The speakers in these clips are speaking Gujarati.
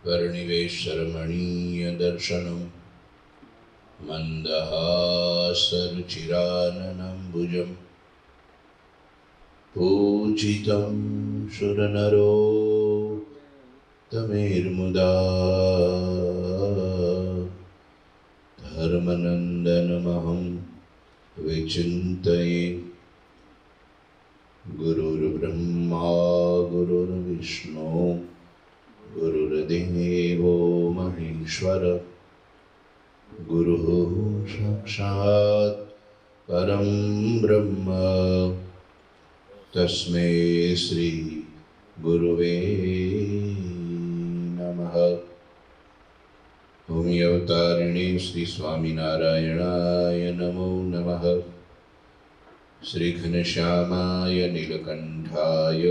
वर्णिवेशरमणीयदर्शनं मन्दहासरुचिराननम्बुजं पूजितं सुरनरोत्तमेर्मुदा धर्मनन्दनमहं विचिन्तये। गुरुर्ब्रह्मा गुरुर्विष्णु गुरुर्देवो महेश्वर गुरुः साक्षात् परं ब्रह्म तस्मै श्री गुरुवे नमः। भूम्यवतारिणे श्री स्वामिनारायणाय नमो नमः। श्री घनश्यामाय नीलकंठाय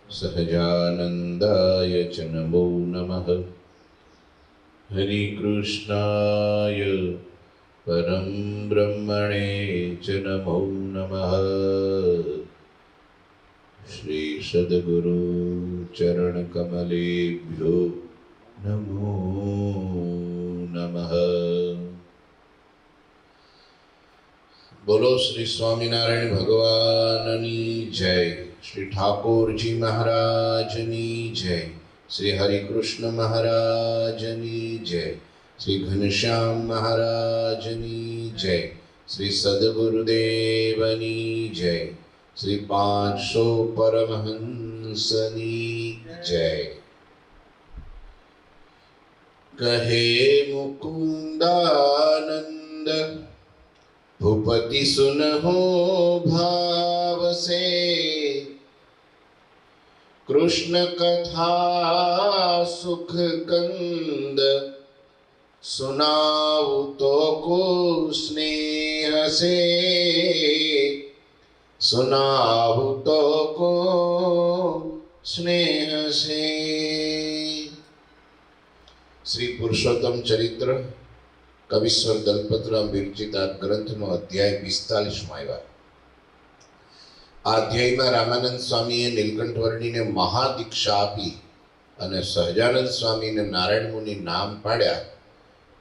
सहजानंदाय च नमो नमः। हरिकृष्णाय परम ब्रह्मणे च नमो नमः। श्री सद्गुरु चरण कमलेभ्यो नमो नमः। बोलो श्री स्वामीनारायण भगवाननी जय। श्री ठाकुर जी महाराजनी जय। श्री हरिकृष्ण महाराजनी जय। श्री घनश्याम महाराजनी जय। श्री सद्गुरुदेवनी जय। श्री 500 परमहंसनी जय। कहे मुकुंदानंद भूपति सुनहो भाव से, कृष्ण कथा सुख कंद सुनाऊ तो को स्नेह से, सुनाऊ तो को स्नेह से। श्री पुरुषोत्तम चरित्र कविश्वर दलपतराम विरचिता ग्रंथનો અધ્યાય 45માં આવ્યા। આ અધ્યાયમાં રામાનંદ સ્વામીએ નીલકંઠ વર્ણીને મહાદીક્ષા આપી અને સહજાનંદ સ્વામીને નારાયણ મુનિ નામ પાડ્યા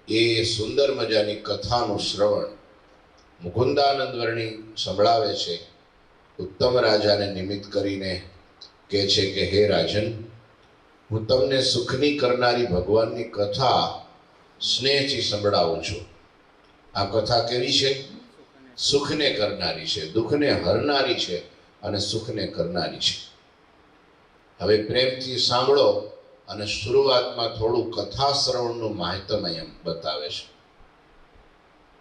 એ સુંદર મજાની કથાનું શ્રવણ મુકુંદાનંદ વર્ણી સંભળાવે છે। ઉત્તમ રાજાને નિમિત્ત કરીને કહે છે કે હે રાજન, હું તમને સુખની કરનારી ભગવાનની કથા સ્નેહથી સંભળાવું છું। આ કથા કેવી છે? સુખને કરનારી છે, દુઃખને હરનારી છે અને સુખને કરનારી છે। હવે પ્રેમથી સાંભળો અને શરૂઆતમાં થોડું કથા શ્રવણનું માહિતમ એમ બતાવે છે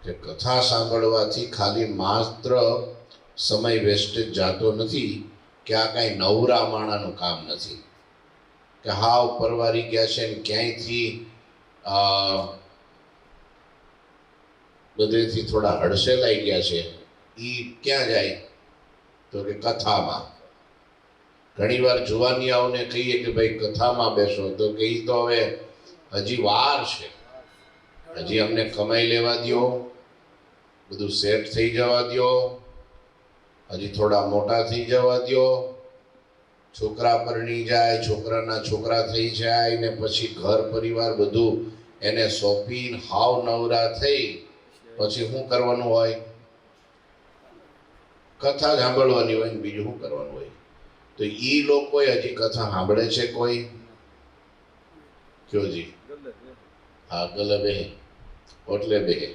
કે કથા સાંભળવાથી ખાલી માત્ર સમય વેસ્ટેજ જાતો નથી કે આ કાંઈ નવરા માણાનું કામ નથી કે હાવ પરવારી ગયા છે ને ક્યાંયથી બધેથી થોડા હડસેલાઈ ગયા છે। ઈ ક્યાં જાય તો કે કથામાં। ઘણીવાર જુવાનિયાઓને કહીએ કે ભાઈ કથામાં બેસો તો કે ઈ તો હવે હજી વાર છે, હજી અમને કમાઈ લેવા દ્યો, બધું સેટ થઈ જવા દ્યો, હજી થોડા મોટા થઈ જવા દ્યો, છોકરા પરણી જાય, છોકરાના છોકરા થઈ જાય ને પછી ઘર પરિવાર બધું એને સોંપીને હાવ નવરા થઈ પછી શું કરવાનું હોય? કથા સાંભળવાની હોય ને બીજું શું કરવાનું હોય? તો ઈ લોકોએ હજી કથા સાંભળે છે કોઈ? કયો જી? હા, ગલે બેહે ઓટલે બેહે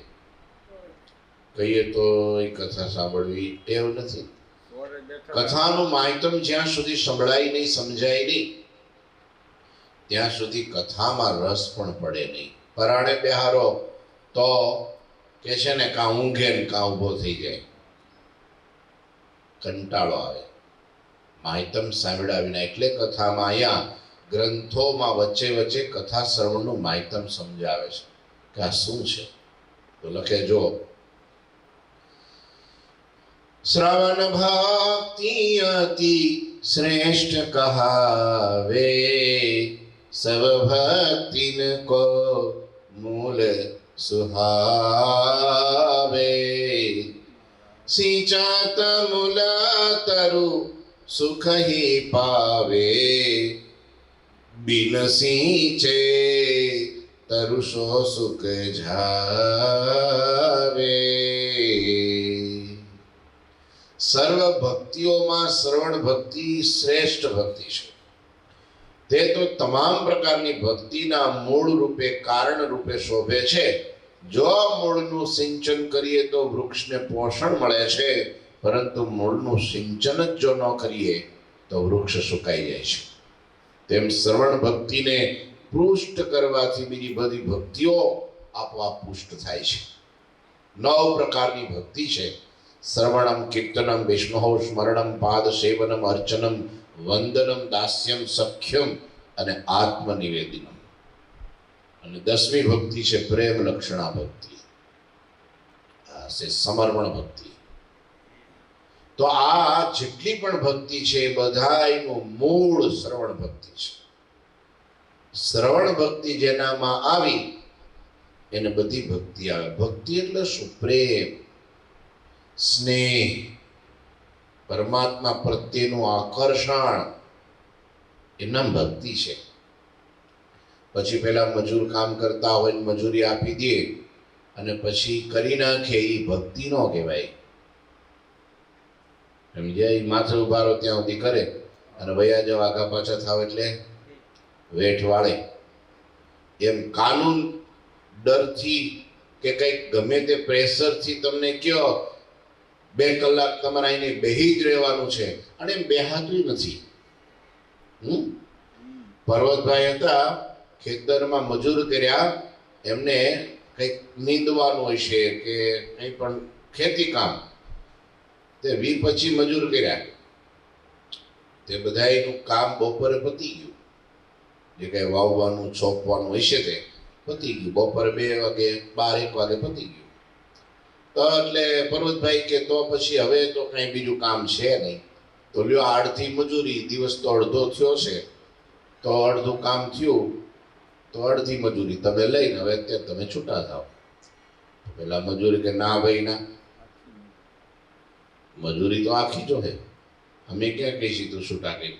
કહીએ તો એ કથા સાંભળવી ટેવ નથી। કથાનું માહિતમ જ્યાં સુધી સંભળાય નહીં, સમજાય નહીં, ત્યાં સુધી કથામાં રસ પણ પડે નહીં। પરાણે બેહારો તો કે છે ને કાં ઊંઘે ને કાં ઊભો થઈ જાય, કંટાળો આવે માહિતમ સાંભળ્યા વિના। એટલે કથામાં અહીંયા ગ્રંથોમાં વચ્ચે વચ્ચે કથા શ્રવણનું માહિતમ સમજાવે છે કે આ શું છે। તો લખે જો, श्रवण भक्ति अति श्रेष्ठ कहावे, सब भक्तिन को मूल सुहावे। सिंचात मूला तरु सुख ही पावे, બિન સિંચે તરુષો સુખ જાવે. સર્વ ભક્તિઓમાં શ્રવણ ભક્તિ શ્રેષ્ઠ ભક્તિ છે. તે તો તમામ પ્રકારની ભક્તિના મૂળ રૂપે કારણ રૂપે શોભે છે. જો મૂળનું સિંચન કરીએ તો વૃક્ષને પોષણ મળે છે, પરંતુ મૂળનું સિંચન જ જો ન કરીએ તો વૃક્ષ સુકાઈ જાય છે. તેમ શ્રવણ ભક્તિને પુષ્ટ કરવાથી બીજી બધી ભક્તિઓ આપોઆપ પુષ્ટ થાય છે. 9 પ્રકારની ભક્તિ છે. શ્રવણમ, કીર્તનમ, વિષ્ણુ સ્મરણમ, પાદ સેવનમ, અર્ચનમ, વંદનમ, દાસ્યમ, સખ્યમ અને આત્મનિવેદનમ. અને 10મી ભક્તિ છે પ્રેમ લક્ષણા ભક્તિ, આ છે સમર્પણ ભક્તિ. તો આ જેટલી પણ ભક્તિ છે એ બધાયનું મૂળ શ્રવણ ભક્તિ છે. શ્રવણ ભક્તિ જેનામાં આવી એને બધી ભક્તિ આવે. ભક્તિ એટલે શું? પ્રેમ, સ્નેહ, પરમાત્મા પ્રત્યેનું આકર્ષણ, એ નામ ભક્તિ છે. પછી પેલા મજૂર કામ કરતા હોય ને મજૂરી આપી દે અને પછી કરી નાખે, એ ભક્તિ ન કહેવાય. સમજ્યા? માથે ઉભારો ત્યાં સુધી કરે અને વયા જાવ આગા પાછા થાવ એટલે વેઠ વાળે. એમ કાનૂન ડરથી કે કંઈક ગમે તે પ્રેશરથી તમને કયો 2 કલાક તમારે અહીંને બેહી જ રહેવાનું છે અને એમ બેહાતું નથી. પર્વતભાઈ હતા, ખેતરમાં મજૂર કર્યા, એમને કંઈક નીંદવાનું હોય છે કે કંઈ પણ ખેતી કામ, તે 20-25 મજૂર કર્યા. તે બધાયનું કામ બપોરે પતી ગયું. જે કંઈ વાવવાનું છોપવાનું હશે તે પતી ગયું. બપોરે 2 વાગે 12-1 વાગે પતી ગયું. તો એટલે પર્વતભાઈ કે તો પછી હવે તો કંઈ બીજું કામ છે નહીં, તો લ્યો અડધી મજૂરી, દિવસ તો અડધો થયો છે, તો અડધું કામ થયું તો અડધી મજૂરી તમે લઈને હવે અત્યારે તમે છૂટા થાવ. પેલા મજૂરી કે ના ભાઈ ના, મજૂરી તો આખી જોહે. અમે ક્યાં કહીશું તું છૂટા કરી?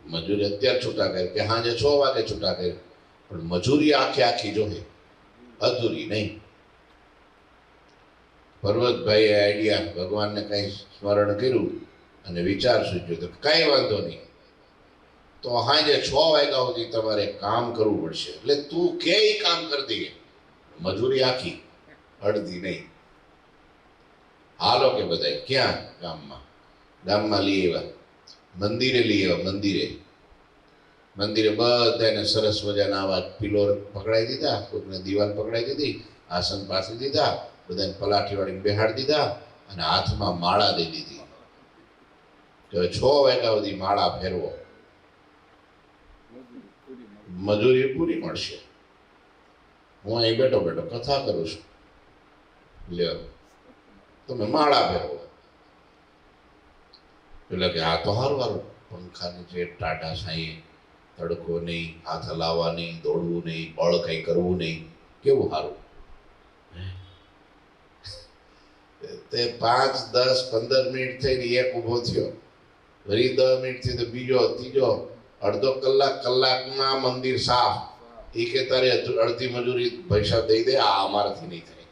મજૂરી અત્યારે છૂટા કરી કે સાંજે 6 વાગે છૂટા કરી, પણ મજૂરી આખી જોહે, અધૂરી નહીં. પર્વતભાઈએ આઈડિયા, ભગવાનને કંઈ સ્મરણ કર્યું અને વિચાર સૂચ્યો તો કાંઈ વાંધો નહીં, તો સાંજે 6 વાગ્યા સુધી તમારે કામ કરવું પડશે. એટલે તું કે કામ કરી દઈએ, મજૂરી આખી, અડધી નહીં. હાલો કે બધાય ક્યાં? ગામમાં લઈ આવ્યા, મંદિરે લઈ આવ્યા. મંદિરે બધાને સરસ મજાના આવા પિલોર પકડાઈ દીધા, કોઈને દિવાલ પકડાઈ દીધી, આસન પાછી દીધા, બધાને પલાઠી વાળીને બેહાડી દીધા અને હાથમાં માળા દઈ દીધી. તો 6 વાગ્યા સુધી માળા ફેરવો, મજૂરી પૂરી મળશે. હું અહીં બેઠો કથા કરું છું, લ્યો તમે માળા ફેરવો. એટલે કે આ તો હારું પંખાની જે ટાટા સાઈ, તડકો નહીં, હાથ હલાવવા નહીં, દોડવું નહીં, બળ કંઈ કરવું નહીં, કેવું સારું. તે 5, 10, 15 મિનિટ થઈને એક ઊભો થયો, વળી 10 મિનિટથી તો બીજો, ત્રીજો, અડધો કલાકમાં મંદિર સાફ. એ કે તારે અડધી મજૂરી પૈસા દઈ દે, આ અમારાથી નહીં થાય.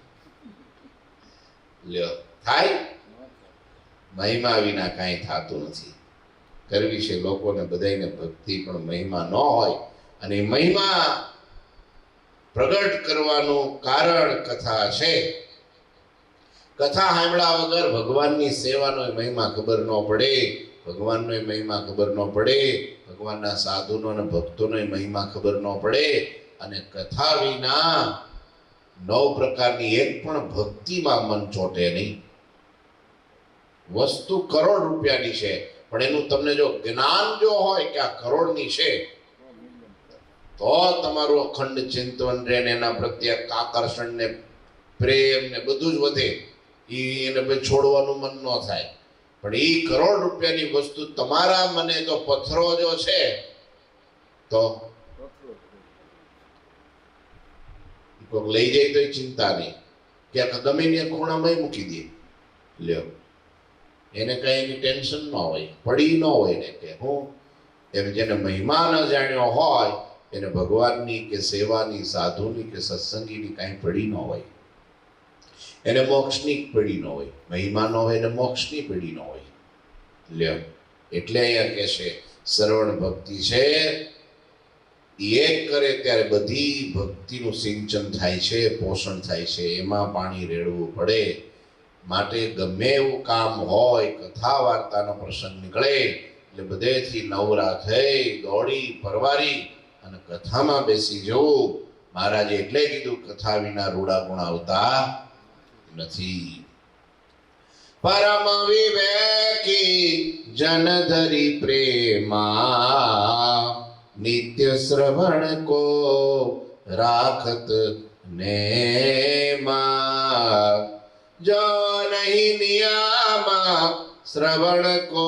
લ્યો થાય? મહિમા વિના કાંઈ થતું નથી. કરવી છે લોકોને બધાને ભક્તિ, પણ મહિમા ન હોય અને મહિમા પ્રગટ કરવાનું કારણ કથા છે. કથા સાંભળ્યા વગર ભગવાનની સેવાનો મહિમા ખબર ન પડે, ભગવાનનો મહિમા ખબર ન પડે, ભગવાનના સાધુનો અને ભક્તોનો મહિમા ખબર ન પડે. અને કથા વિના 9 પ્રકારની એક પણ ભક્તિમાં મન ચોટે નહીં. વસ્તુ કરોડ રૂપિયાની છે, પણ એનું તમને જો જ્ઞાન જો હોય કે આ કરોડની છે, તો તમારું અખંડ ચિંતન રહે, એના પ્રત્યે આકર્ષણ ને પ્રેમ ને બધું જ વધે. એને પછી છોડવાનું મન ન થાય. પણ એ કરોડ રૂપિયાની વસ્તુ તમારા મને તો પથ્થરો જો છે, તો કોઈક લઈ જાય તો ચિંતા નહીં, ક્યાંક ગમે ને ખૂણામાં મૂકી દે, લ્યો એને કઈ એની ટેન્શન ન હોય, પડી ન હોય ને કે હું એમ જેને મહિમા ન જાણ્યો હોય એને ભગવાનની કે સેવાની, સાધુની કે સત્સંગીની કાંઈ પડી ન હોય, એને મોક્ષની પડી ન હોય. મહિમા ન હોય એને મોક્ષની પડી ન હોય. લ્યો, એટલે અહીંયા કહે છે શ્રવણ ભક્તિ છે, એક કરે ત્યારે બધી ભક્તિનું સિંચન થાય છે, પોષણ થાય છે, એમાં પાણી રેડવું પડે. માટે ગમે એવું કામ હોય, કથા વાર્તાનો પ્રસંગ નીકળે એટલે બધેથી નવરા થઈ દોડી પરવારી અને કથામાં બેસી જવું. મહારાજે એટલે કીધું કથા વિના રૂડા ગુણ આવતા નથી. પરમ વિવેકી જનધરી પ્રેમા, નિત્ય શ્રવણ કો રાખત નેમા. જો નહીં નિયામા શ્રવણ કો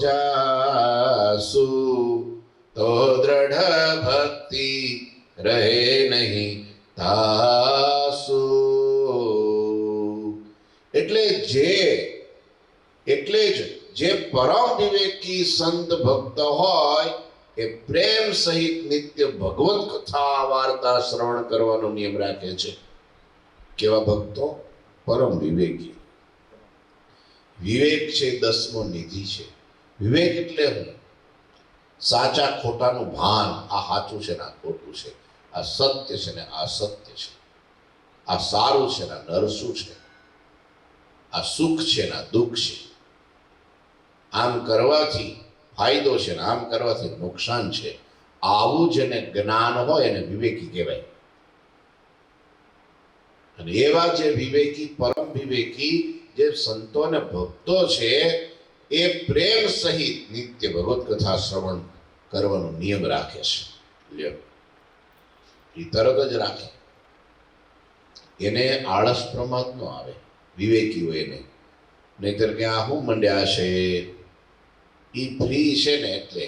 જાસુ, તો દ્રઢ ભક્તિ રહે નહીં તાસુ. એટલે જ જે પરમ વિવેકી સંત ભક્ત હોય એ પ્રેમ સહિત નિત્ય ભગવત કથા વાર્તા શ્રવણ કરવાનો નિયમ રાખે છે. કેવા ભક્તો? પરમ વિવેકી. વિવેક છે 10મો નિધિ છે. વિવેક એટલે હું સાચા ખોટાનું ભાન. આ સાચું છે ને આ ખોટું છે, આ સત્ય છે ને આ અસત્ય છે, આ સારું છે ને આ નરસું છે, આ સુખ છે ને આ દુઃખ છે, આમ કરવાથી ફાયદો છે ને આમ કરવાથી નુકસાન છે. આવું જેને જ્ઞાન હોય એને વિવેકી કહેવાય. અને એવા જે વિવેકી, પરમ વિવેકી જે સંતો અને ભક્તો છે એ પ્રેમ સહિત નિત્ય ભગવત કથા શ્રવણ કરવાનો નિયમ રાખે છે. લ્યો, એ તરત જ રાખે. એને આળસ પ્રમાદ ન આવે વિવેકી હોય એને. નહીતર કે આ શું મંડ્યા છે, એ ફ્રી છે ને એટલે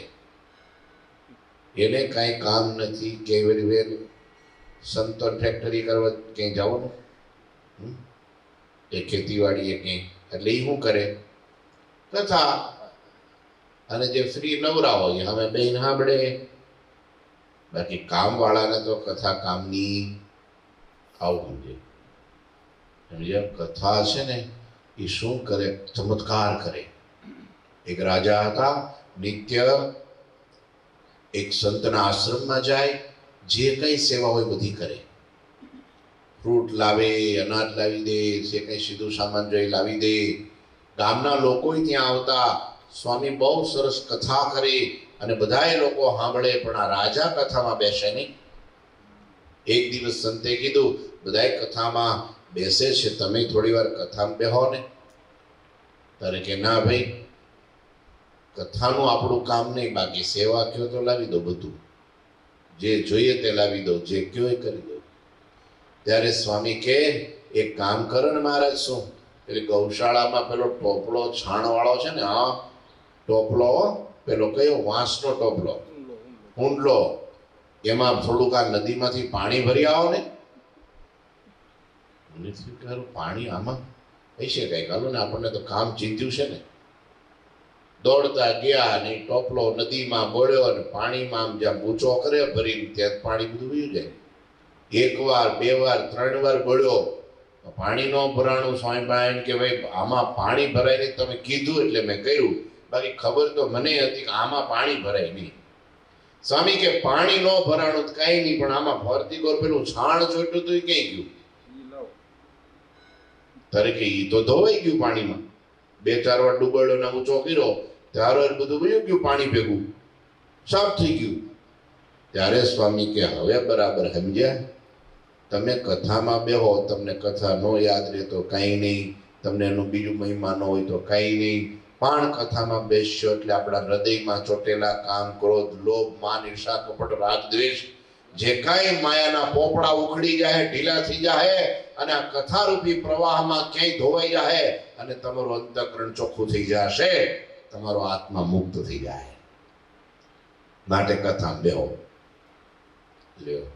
એને કાંઈ કામ નથી. કેવી વેર સંતો ફેક્ટરી કરવા ક્યાંય જવાનું, એ ખેતીવાડીએ ક્યાંય, એટલે એ શું કરે? કથા. અને જે ફ્રી નવરા હોય અમે બેન સાંભળે. બાકી કામવાળાને તો કથા કામની. આવું સમજે? કથા છે ને એ શું કરે? ચમત્કાર કરે. એક રાજા હતા, નિત્ય એક સંતના આશ્રમમાં જાય, જે કઈ સેવા હોય બધી કરે. ફ્રૂટ લાવે, અનાજ લાવી દે, જે કઈ સીધું સામાન જોઈએ લાવી દે. ગામના લોકો ત્યાં આવતા, સ્વામી બહુ સરસ કથા કરે અને બધાય લોકો સાંભળે, પણ આ રાજા કથામાં બેસે નહીં. એક દિવસ સંતે કીધું બધાય કથામાં બેસે છે, તમે થોડી વાર કથામાં બેહો ને. તારે કે ના ભાઈ, કથાનું આપણું કામ નહીં, બાકી સેવા કયો તો લાવી દો, બધું જે જોઈએ તે લાવી દો, જે કયો એ કરી દો. ત્યારે સ્વામી કે એક કામ કરો ને મહારાજ. શું? પેલી ગૌશાળામાં પેલો ટોપલો છાણવાળો છે ને, હા ટોપલો, પેલો કયો વાંસનો ટોપલો, ઊંડલો, એમાં થોડુંક આ નદીમાંથી પાણી ભરી આવો ને. પાણી આમાં પૈસે કઈ હાલો ને, આપણને તો કામ ચીંધ્યું છે ને. દોડતા ગયા ને ટોપલો નદીમાં બોળ્યો અને પાણીમાં આમ જ્યાં ઊંચો કરે ભરીને ત્યાં પાણી બધું વયું જાય. 1 વાર 2 વાર 3 વાર બોળ્યો, પાણી નો ભરાણું. સ્વામીભાઈ કે ભાઈ આમાં પાણી ભરાય નહીં, તમે કીધું એટલે મેં કર્યું, બાકી ખબર તો મને હતી કે આમાં પાણી ભરાય નહીં. સ્વામી કે પાણી નો ભરાણું કઈ નહીં, પણ આમાં ફરતી ગોર પેલું છાણ ચોટ્યું હતું એ ક્યાં ગયું? તારે કે ઈ તો ધોવાઈ ગયું પાણીમાં. 2-4 વાર ડૂબાડ્યો ને ઊંચો કર્યો, ત્યારે બધું વયું ગયું, પાણી ભેગું સાફ થઈ ગયું. ત્યારે સ્વામી કે હવે બરાબર સમજ્યા? તમે કથામાં બેહો, તમને કથા ન યાદ રહે તો કાંઈ નહીં, તમને એનું બીજું મહિમા ન હોય તો કાંઈ નહીં, પણ કથામાં બેસશો એટલે આપણા હૃદયમાં ચોટેલા કામ, ક્રોધ, લોભ, માન, ઈર્ષા, કપટ, રાગ, દ્વેષ જે કાંઈ માયાના પોપડા ઉખડી જાય, ઢીલા થઈ જાય અને આ કથારૂપી પ્રવાહમાં ક્યાંય ધોવાઈ જાય અને તમારું અંતઃકરણ ચોખ્ખું થઈ જશે, તમારો આત્મા મુક્ત થઈ જાય. માટે કથામાં બેહો. લ્યો,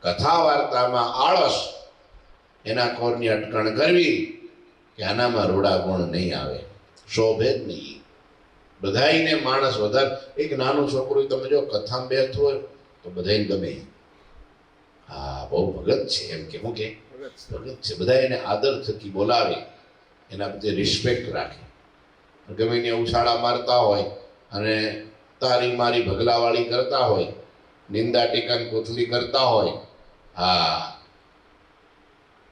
કથા વાર્તામાં આળસ, એના કોરની અટકણ કરવી કે આનામાં રૂડા ગુણ નહીં આવે, શોભે જ નહીં. બધાયને માણસ વધારે, એક નાનું છોકરું તમે જો કથામાં બેઠું હોય તો બધાને ગમે, હા બહુ ભગત છે એમ કે, હું કે ભગત છે, બધા એને આદર થકી બોલાવે, એના પ્રત્યે રિસ્પેક્ટ રાખે. ગમે એને ઉછાળા મારતા હોય અને તારી મારી ભગલાવાળી કરતા હોય, નિંદા ટીકા કોથલી કરતા હોય, હા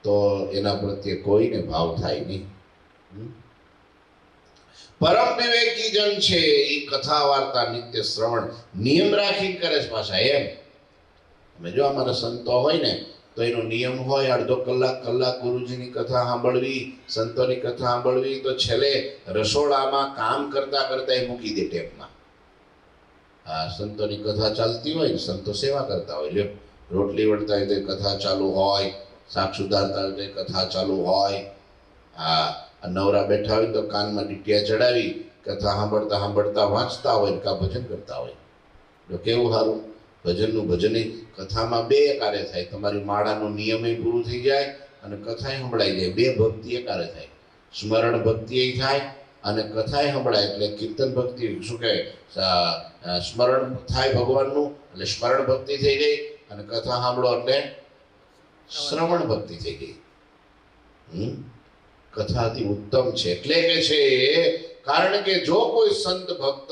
તો એના પ્રત્યે કોઈને ભાવ થાય નહીં. પરમ વિવેકી જન છે એ કથા વાર્તા નિત્ય શ્રવણ નિયમ રાખીને કરે છે પાછા. એમ અમે જો અમારા સંતો હોય ને તો એનો નિયમ હોય અડધો કલાક ગુરુજીની કથા સાંભળવી, સંતોની કથા સાંભળવી, તો છેલ્લે રસોડામાં કામ કરતા કરતા એ મૂકી દે ટેપમાં. હા, સંતોની કથા ચાલતી હોય ને, સંતો સેવા કરતા હોય, લ્યો રોટલી વળતા હોય તો કથા ચાલુ હોય, શાક સુધારતા હોય તો કથા ચાલુ હોય, હા નવરા બેઠા હોય તો કાનમાં ડીટિયા ચડાવી કથા સાંભળતા સાંભળતા વાંચતા હોય, કા ભજન કરતા હોય. તો કેવું સારું, ભજનનું ભજન કથામાં બે એકારે થાય, તમારી માળાનો નિયમય પૂરું થઈ જાય અને કથાય સંભળાઈ જાય, બે ભક્તિ એકારે થાય, સ્મરણ ભક્તિ થાય અને કથાય સંભળાય. એટલે કીર્તન ભક્તિ શું કહે, સ્મરણ થાય ભગવાનનું એટલે સ્મરણ ભક્તિ થઈ ગઈ, અને કથા સાંભળો એટલે શ્રવણ ભક્તિ થઈ ગઈ. કથાથી ઉત્તમ છે. એટલે કે છે કારણ કે જો કોઈ સંત ભક્ત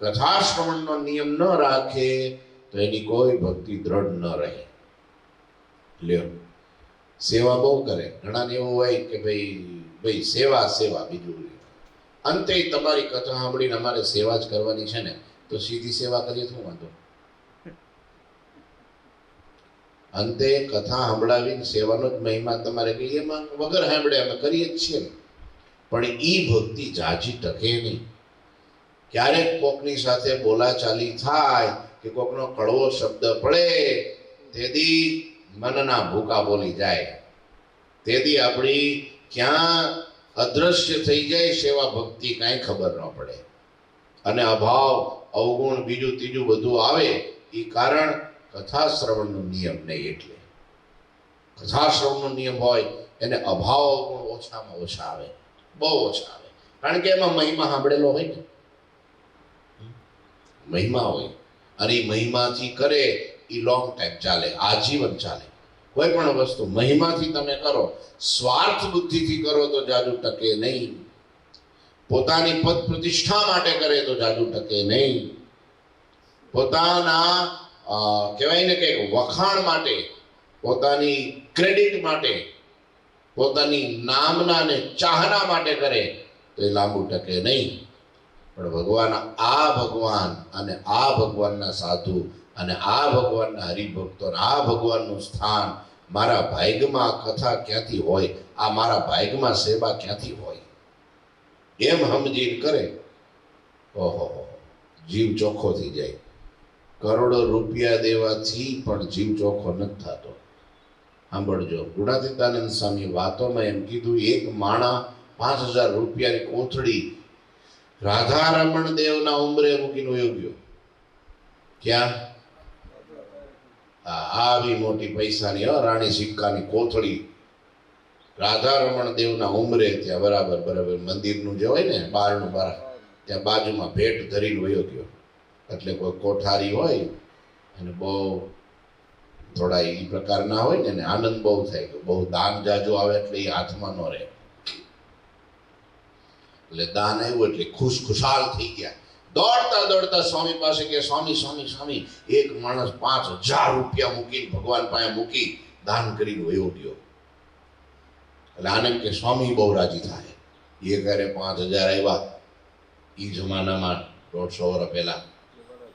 કથા શ્રવણનો નિયમ ન રાખે તો એની કોઈ ભક્તિ દ્રઢ ન રહે. લ્યો સેવા બહુ કરે, ઘણા ને એવું હોય કે ભાઈ સેવા સેવા, બીજું અંતે તમારી કથા સાંભળીને અમારે સેવા જ કરવાની છે ને, તો સીધી સેવા કરીએ શું વાંધો? અંતે કથા સાંભળાવીને સેવાનો જ મહિમા તમારે કહીએ, એમાં વગર સાંભળે અમે કરીએ જ છીએ ને, પણ ઈ ભક્તિ જાજી ટકે નહીં. ક્યારેક કોકની સાથે બોલાચાલી થાય કે કોકનો કડવો શબ્દ પડે, તેથી મનના ભૂકા બોલી જાય, તેથી આપણી ક્યાં અદ્રશ્ય થઈ જાય સેવા ભક્તિ, કાંઈ ખબર ન પડે, અને અભાવ અવગુણ બીજું ત્રીજું બધું આવે. એ કારણ કથા શ્રવણનો નિયમ નહીં. એટલે કથા શ્રવણનો નિયમ હોય એને અભાવ અવગુણ ઓછામાં ઓછા આવે, બહુ ઓછા આવે, કારણ કે એમાં મહિમા સાંભળેલો હોય ને, મહિમા હોય, અને એ મહિમાથી કરે એ લોંગ ટાઈમ ચાલે, આજીવન ચાલે. કોઈ પણ વસ્તુ મહિમાથી તમે કરો, સ્વાર્થ બુદ્ધિથી કરો તો જાજુ ટકે નહીં. પોતાની પદ પ્રતિષ્ઠા માટે કરે તો જાજુ ટકે નહીં. પોતાના કહેવાય ને કે વખાણ માટે, પોતાની ક્રેડિટ માટે, પોતાની નામના ને ચાહના માટે કરે તો એ લાંબુ ટકે નહીં. પણ ભગવાન અને આ ભગવાનના સાધુ અને આ ભગવાનના હરિભક્તો, આ ભગવાનનું સ્થાન મારા ભાગ્યમાં કથા ક્યાંથી હોય, આ મારા ભાગ્યમાં સેવા ક્યાંથી હોય, એમ સમજીને કરે, ઓહો જીવ ચોખ્ખો થઈ જાય. કરોડો રૂપિયા દેવાથી પણ જીવ ચોખ્ખો નથી થતો. સાંભળજો, ગુણાતીતાનંદ સ્વામી વાતોમાં એમ કીધું, એક માણા 5000 રૂપિયાની કોથળી રાધારમણ દેવના ઉંબરે મૂકીને વયો ગયો. ક્યાં? આવી મોટી પૈસાની રાણી સિક્કાની કોથળી રાધારમણ દેવના ઉંબરે, ત્યાં બરાબર મંદિરનું જે હોય ને બારનું બાર, ત્યાં બાજુમાં ભેટ ધરીને વયો ગયો. એટલે કોઈ કોઠારી હોય અને બહુ થોડા એ પ્રકારના હોય ને એને આનંદ બહુ થાય કે બહુ દાન જાજો આવે એટલે એ હાથમાં ન રહે, એટલે દાન આવ્યું એટલે ખુશાલ થઈ ગયા. દોડતા સ્વામી પાસે કે સ્વામી એક માણસ 5000 રૂપિયા મૂકીને ભગવાન પાસે મૂકી દાન કરીને વયો ગયો. એટલે આનંદ કે સ્વામી બહુ રાજી થાય. એ ઘરે 5000 આવ્યા, એ જમાનામાં 150 વર્ષ પહેલા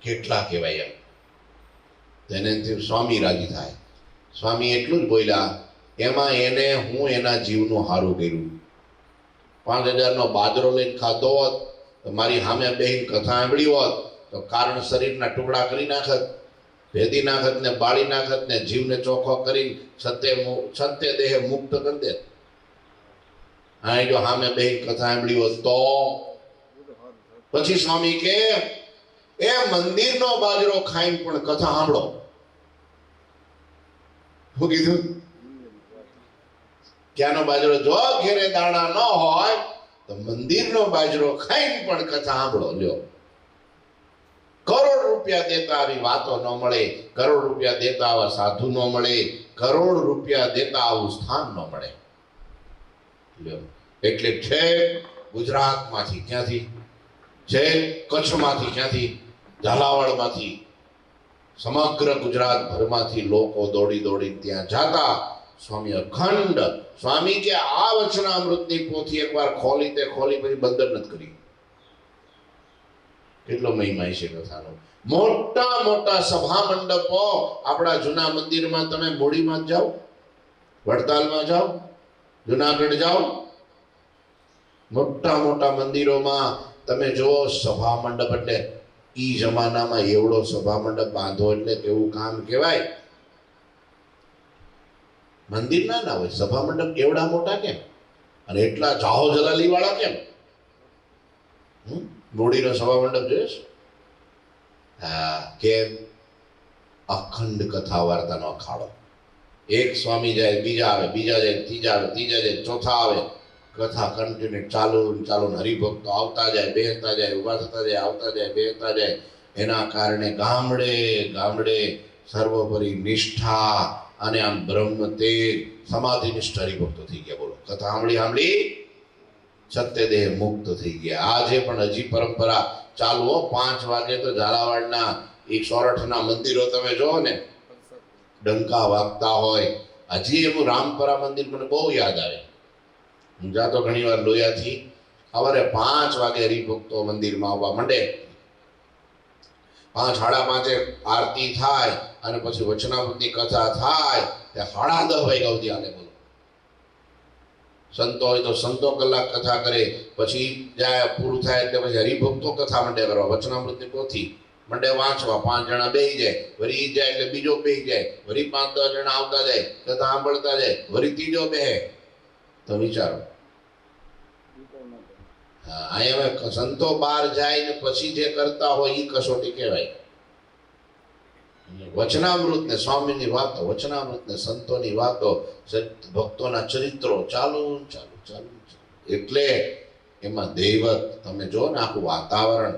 કેટલા કહેવાય એમ, તેનાથી સ્વામી રાજી થાય. સ્વામી એટલું જ બોલ્યા, એમાં એને હું એના જીવનું સારું કર્યું. 5000નો બાજરો લઈને ખાધો હોત તો મારી સામે બેહીને કથા સાંભળી હોત તો કારણ શરીરના ટુકડા કરી નાખત, ભેદી નાખત ને બાળી નાખત ને જીવને ચોખ્ખો કરીને સત્ય દેહે મુક્ત કરી દે. હા, જો સામે બેહીને કથા સાંભળી હોત તો. પછી સ્વામી કે એ મંદિરનો બાજરો ખાઈને પણ કથા સાંભળો. શું કીધું? ક્યાંનો બાજરો? જો ઘેરે દાણા ન હોય તો મંદિરનો બાજરો ખાઈને પણ કથા સાંભળો. લ્યો, કરોડ રૂપિયા દેતા આવી વાતો ન મળે, કરોડ રૂપિયા દેતા આવા સાધુ ન મળે, કરોડ રૂપિયા દેતા આવું સ્થાન ન મળે. એટલે છેક ગુજરાતમાંથી, ક્યાંથી, છેક કચ્છમાંથી, ક્યાંથી, ઝાલાવાડમાંથી, સમગ્ર ગુજરાત ભરમાંથી લોકો દોડી દોડી ત્યાં જાતા. સ્વામી અખંડ, સ્વામી કે આ વચનામૃતની પોથી એકવાર ખોલી તે ખોલી પછી બંધ નથી કરી. કેટલો મહિમા છે કથાનો. મોટા મોટા સભા મંડપો આપણા જૂના મંદિરમાં, તમે મૂડીમાં જાઓ, વડતાલમાં જાઓ, જુનાગઢ જાઓ, મોટા મોટા મંદિરોમાં તમે જો સભા મંડપ, એટલે ઈ જમાનામાં એવડો સભા મંડપ બાંધો એટલે કેવું કામ કહેવાય. મંદિર ના હોય, સભા મંડપ કેવડા મોટા કેમ, અને એટલા જાહો જલાલી વાળા કેમ? મૂડીનો સભા મંડપ જોઈશ. હા, કેમ? અખંડ કથા વાર્તાનો અખાડો. એક સ્વામી જાય, બીજા આવે, બીજા જાય, ત્રીજા આવે, ત્રીજા જાય, ચોથા આવે, કથા કન્ટિન્યુ ચાલુ ચાલુ. હરિભક્તો આવતા જાય, બેસતા જાય, ઉભા થતા જાય, આવતા જાય, બેસતા જાય. એના કારણે ગામડે ગામડે સર્વોપરી નિષ્ઠા અને આમ બ્રહ્મ તેજ સમાધિનિષ્ઠ હરિભક્તો થઈ ગયા. બોલો, કથા સાંભળી સાંભળી સત્યદેહ મુક્ત થઈ ગયા. આજે પણ હજી પરંપરા ચાલુ હો. 5 વાગે તો ઝાલાવાડના એ સોરઠના મંદિરો તમે જોવો ને, ડંકા વાગતા હોય. હજી એનું રામપરા મંદિર મને બહુ યાદ આવે. હું જાતો ઘણી વાર લોયાથી. સવારે 5 વાગે હરિભક્તો મંદિરમાં આવવા માંડે. 5, 5:30 આરતી થાય અને પછી વચનામૃતની કથા થાય ત્યાં 10:30 વાગ્યા સુધી હાલે. બોલો, સંતો હોય તો સંતો કલાક કથા કરે, પછી જાય પૂરું થાય એટલે પછી હરિભક્તો કથા મંડે કરવા. વચનામૃતની પોથી મંડે વાંચવા. 5 જણા બેસી જાય, વળી ઈ જાય એટલે બીજો બેસી જાય, વળી 5-10 જણા આવતા જાય, કથા સાંભળતા જાય, વળી ત્રીજો બેહે. તો વિચારો, હા, અહીંયા સંતો બહાર જાય ને પછી જે કરતા હોય એ કસોટી કહેવાય. વચનામૃત ને સ્વામીની વાતો, વચનામૃત ને સંતોની વાતો, ભક્તોના ચરિત્રો ચાલુ ચાલુ ચાલુ. એટલે એમાં દૈવત તમે જો ને, આખું વાતાવરણ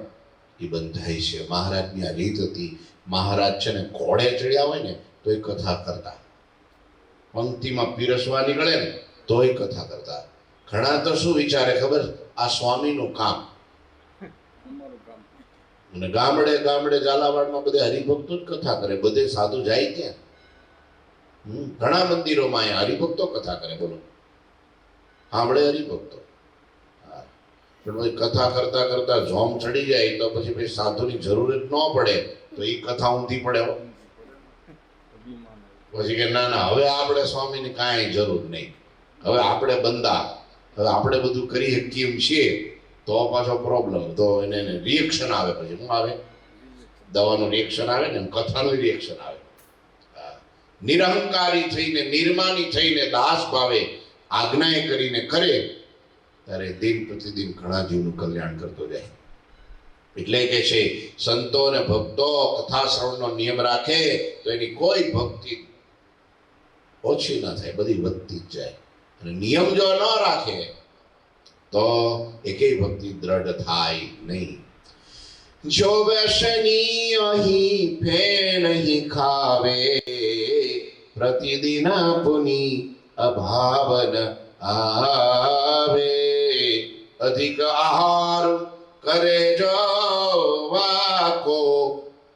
એ બંધાય છે. મહારાજની આ રીત હતી. મહારાજ છે ને ઘોડે ચડ્યા હોય ને તો એ કથા કરતા, પંક્તિમાં પીરસવા નીકળે ને તોય કથા કરતા. ઘણા તો શું વિચારે ખબર, આ સ્વામીનું કામ. અને ગામડે ગામડે ઝાલાવાડમાં બધે હરિભક્તો જ કથા કરે. બધે સાધુ જાય ત્યાં. ઘણા મંદિરોમાં અહીંયા હરિભક્તો કથા કરે. બોલો, સાંભળે હરિભક્તો. પણ પછી કથા કરતા કરતા જોમ ચડી જાય તો પછી સાધુની જરૂર જ ન પડે તો એ કથા ઊંધી પડે. પછી કે ના ના, હવે આપણે સ્વામીની કાંઈ જરૂર નહીં, હવે આપણે બંદા, હવે આપણે બધું કરી શકીએ એમ છીએ. તો પાછો પ્રોબ્લેમ, તો એને રિએક્શન આવે. પછી શું આવે? દવાનું રિએક્શન આવે ને, કથાનું રિએક્શન આવે. નિરહંકારી થઈને, નિર્માની થઈને, દાસ ભાવે આજ્ઞાએ કરીને કરે ત્યારે દિન પ્રતિદિન ઘણા જીવનું કલ્યાણ કરતો જાય. એટલે કે છે સંતો અને ભક્તો કથા શ્રવણનો નિયમ રાખે તો એની કોઈ ભક્તિ ઓછી ના થાય, બધી વધતી જ જાય. અને નિયમ જો ન રાખે તો એકેય ભક્તિ દ્રઢ થાય નહીં. જો વ્યસની અહીં ફેર નહીં ખાવે, પ્રતિદિન પુની અભાવન આવે. અધિક આહાર કરે જો વાકો,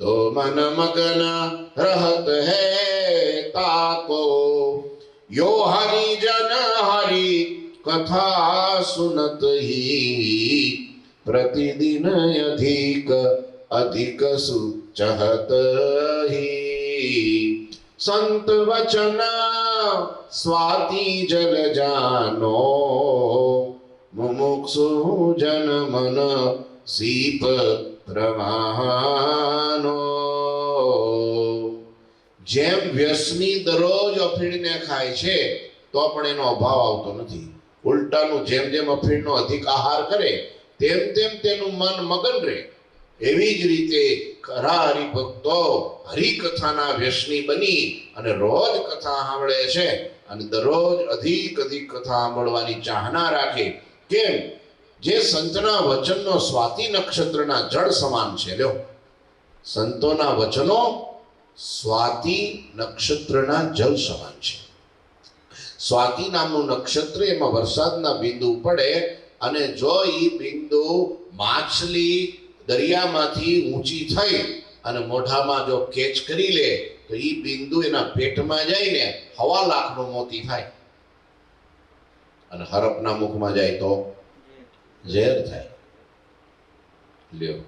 તો મન મગન રહત હૈ તાકો. યો હરિજન હરી કથા સુનત હી, પ્રતિદિન અધિક અધિક સુચહત હી. સંત વચન સ્વાતિ જલ જાનો, મુમુક્ષુ જન મન સીપ પ્રવાહનો. જેમ વ્યસની દરરોજ અફીણને ખાય છે તો પણ એનો અભાવ આવતો નથી. ઉલટાનું જેમ જેમ અફીણનો અધિક આહાર કરે તેમ તેમ તેનું મન મગન રહે. એવી જ રીતે ખરા હરિભક્તો હરિકથાના વ્યસની બની અને રોજ કથા સાંભળે છે અને દરરોજ અધિક અધિક કથા સાંભળવાની ચાહના રાખે. કેમ? જે સંતના વચનનો સ્વાતિ નક્ષત્રના જળ સમાન છે. લ્યો, સંતોના વચનો સ્વાતિ નક્ષત્રના જલ સમાન છે. સ્વાતિ નામનું નક્ષત્ર, એમાં વરસાદના બિંદુ પડે અને જો એ બિંદુ માછલી દરિયામાંથી ઊંચી થઈ અને મોઢામાં જો કેચ કરી લે તો એ બિંદુ એના પેટમાં જઈને 1.25 લાખનો મોતી થાય અને હરપના મુખમાં જાય તો ઝેર થાય. લ્યો,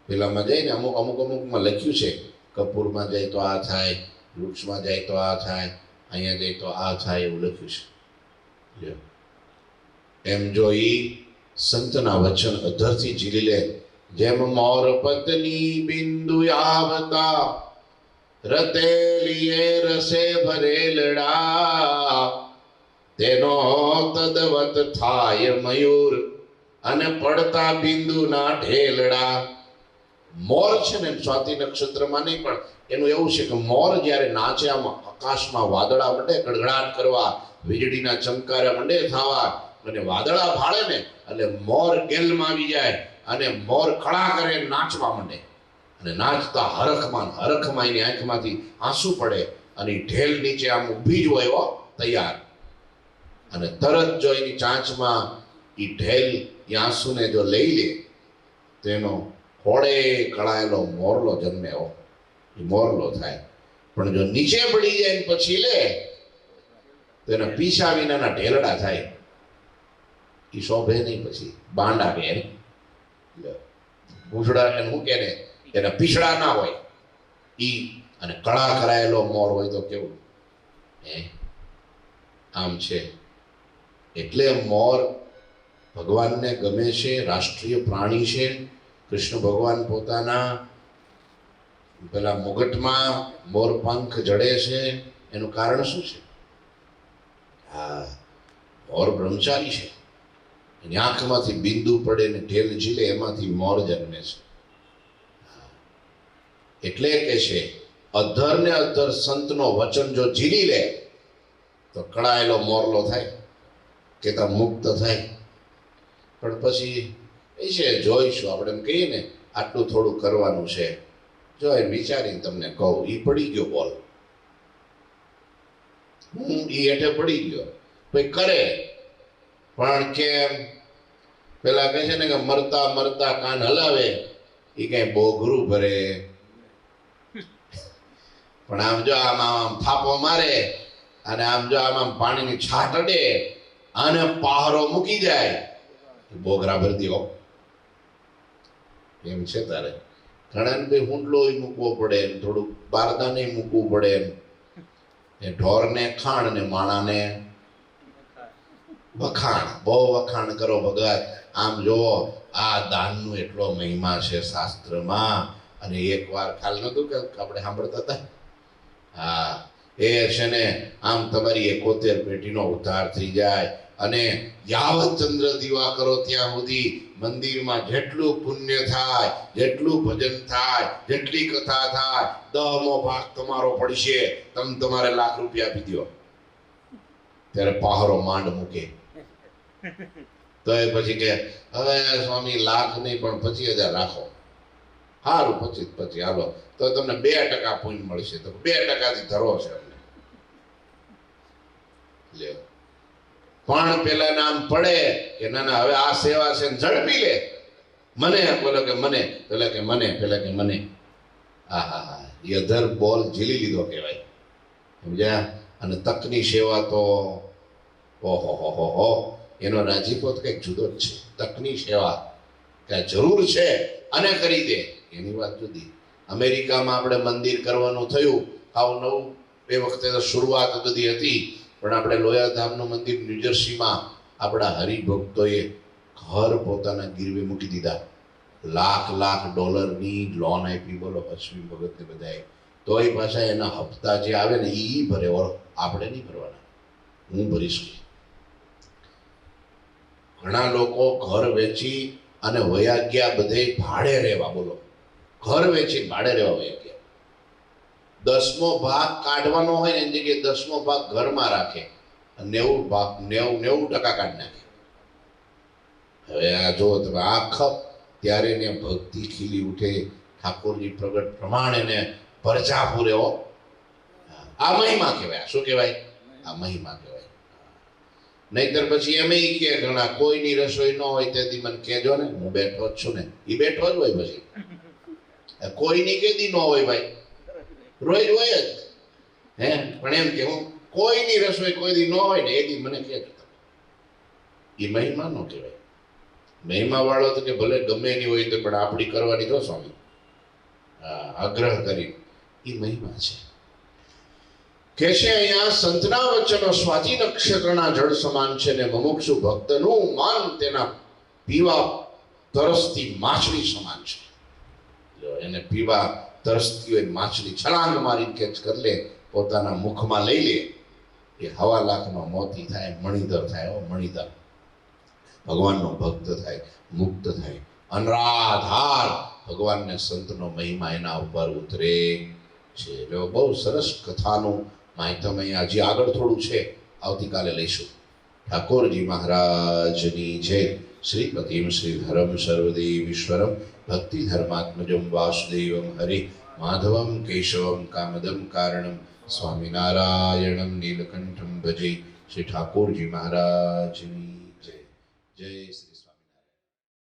પેલામાં જઈને અમુકમાં લખ્યું છે, કપૂરમાં જાય તો આ થાય, વૃક્ષમાં જાય તો આ થાય, અહીંયા જાય તો આ થાય, એવું લખ્યું છે. લ્યો, એમ જો ઈ સંતના વચન અધરથી ઝીલી લે, જેમ મોર પત્ની બિંદુ આવતા રતેલીએ રસે ભરેલડા, તેનો તદવત થાય મયુર અને પડતા બિંદુના ઢેલડા. મોર છે ને સ્વાતિ નક્ષત્રમાં નહીં, પણ એનું એવું છે કે મોર જ્યારે નાચે, આમાં આકાશમાં વાદળા મંડે ગડગડાટ કરવા, વીજળીના ચમકારા મંડે થવા અને વાદળા ભાળે ને એટલે મોર ગેલમાં આવી જાય અને મોર કળા કરે, નાચવા માંડે અને નાચતા હરખમાં એની આંખમાંથી આંસુ પડે અને ઢેલ નીચે આમ ઊભી જ હોય એવો તૈયાર, અને તરત જો એની ચાંચમાં એ ઢેલ એ આંસુને જો લઈ લે તો એનો ખોળે કળાયેલો મોરલો જન્મે, એવો એ મોરલો થાય. પણ જો નીચે પડી જાય ને પછી લે તો એના પીછા વિનાના ઢેલડા થાય. એ શોભે નહીં, પછી બાંડા કે પૂછડા એને શું કે ને એના પીછડા ના હોય ઈ, અને કળા કરાયેલો મોર હોય તો કેવું આમ છે. એટલે મોર ભગવાનને ગમે છે, રાષ્ટ્રીય પ્રાણી છે. કૃષ્ણ ભગવાન પોતાના પેલા મુગટમાં મોર પંખ જડે છે, એનું કારણ શું છે? હા, મોર બ્રહ્મચારી છે. એની આંખમાંથી બિંદુ પડે ને ઢેલ ઝીલે, એમાંથી મોર જન્મે છે. એટલે કે છે અધર ને અધર સંતનો વચન જો ઝીલી લે તો કળાયેલો મોરલો થાય, કેતા મુક્ત થાય. પણ પછી એ છે, જોઈશું આપણે એમ કહીએ ને, આટલું થોડું કરવાનું છે, જો એ વિચારીને તમને કહું. એ પડી ગયો બોલ, એ હેઠે પડી ગયો, ભાઈ કરે પણ કેમ? પેલા કહે છે ને કે મરતા મરતા કાન હલાવે, એ કઈ બોઘરું ભરે. પણ આમ જો આમ થાપો મારે અને આમ જો આમ પાણીની છાટ અડે અને પહારો મૂકી જાય, બોઘરા ભરી દો. એમ છે તારે ઘણા ભાઈ હુંડલો મૂકવો પડે, થોડુંક બારદાને મૂકવું પડે, ઢોરને ખાણ ને માણાને વખાણ. બહુ વખાણ કરો ભગત. આમ જો આ દાનનું એટલો મહિમા છે શાસ્ત્રમાં. અને એકવાર ખ્યાલ નતું કે આપણે સાંભળતા હતા, હા, એ છે ને આમ તમારી 71 પેઢીનો ઉદ્ધાર થઈ જાય. અને યાવત ચંદ્ર દીવા કરો ત્યાં સુધી મંદિરમાં જેટલું પુણ્ય થાય, જેટલું ભજન થાય, જેટલી કથા થાય, 10મો ભાગ તમારો પડશે. તમારે લાખ રૂપિયા આપી દો. ત્યારે પહારો માંડ મૂકે તો એ પછી કે હવે સ્વામી લાખ નહીં પણ 25,000 રાખો. સારું, 25 હાલો, તો તમને 2% પુણ્ય મળશે. તો 2%થી ધરો છે અમને. લ્યો, પણ પેલા નામ પડે કે ના ના હવે આ સેવા છે, ઝડપી લે. મને બોલો કે મને, પેલા કે મને, પેલા કે મને. હા, એ અધર બોલ ઝીલી લીધો કહેવાય, સમજ્યા? અને તકની સેવા તો ઓહો, એનો રાજીપો તો કંઈક જુદો જ છે. તકની સેવા કે જરૂર છે અને કરી દે, એની વાત જુદી. અમેરિકામાં આપણે મંદિર કરવાનું થયું, આવું નવું. એ વખતે તો શરૂઆત બધી હતી, પણ આપણે લોયાધામનું મંદિર ન્યુજર્સીમાં આપણા હરિભક્તોએ ઘર પોતાના ગીરવે મૂકી દીધા. લાખ ડોલરની લોન આપી, બોલો, અશ્વિન ભગતને બધાએ. તો એ પાછા એના હપ્તા જે આવે ને એ ભરે, આપણે નહીં ભરવાના, હું ભરીશ. ઘણા લોકો ઘર વેચી અને વયા ગયા, બધે ભાડે રહેવા. બોલો, ઘર વેચી ભાડે રહેવા વયા ગયા. 10મો ભાગ કાઢવાનો હોય ને એની જગ્યાએ 10મો ભાગ ઘરમાં રાખે, 90% કાઢી નાખે. હવે આ જો તમે આખા ત્યારે એને ભક્તિ ખીલી ઉઠે. ઠાકોરજી પ્રગટ પ્રમાણે ને પરચા પૂરે હો. આ મહિમા કહેવાય. શું કહેવાય? આ મહિમા કહેવાય. નહીતર પછી એમ કે ઘણા કોઈની રસોઈ ન હોય તેથી મને કહેજો ને, હું બેઠો જ છું ને. એ બેઠો જ હોય. પછી કોઈની કેદી ન હોય ભાઈ, રોજ હોય જ. હે પણ એમ કે હું કોઈની રસોઈ કોઈ દી ન હોય ને એ દી મને કહેજો. એ મહિમા નો કહેવાય. મહિમા વાળો તો કે ભલે ગમે એની હોય તો પણ આપણી કરવાની તો સ્વામી આગ્રહ કરી. એ મહિમા છે. કે છે અહીંયા સંતના વચનો સ્વાતિ નક્ષત્રના જળ સમાન છે ને મુમુક્ષુ ભક્તનું માન તેના પીવા તરસતી માછલી સમાન છે. જો એને પીવા તરસતી હોય માછલી છલાંગ મારી કેચ કરી લે, પોતાના મુખમાં લઈ લે, એ 1.5 લાખનો મોતી થાય, મણિધર થાય. મણિધર ભગવાનનો ભક્ત થાય, મુક્ત થાય. અનરાધાર ભગવાનને સંતનો મહિમા એના ઉપર ઉતરે છે. જો બહુ સરસ કથાનું માહિતમ અહીંયા હજી આગળ થોડું છે, આવતીકાલે લઈશું. ઠાકોરજી મહારાજની જય. શ્રીપતિમ શ્રીધરમ સર્વદેવીશ્વરમ ભક્તિ ધર્માત્મજમ વાસુદેવમ હરિ માધવમ કેશવમ કામદમ કારણમ સ્વામિનારાયણમ નીલકંઠમ ભજે. શ્રી ઠાકોરજી મહારાજની જય. જય શ્રી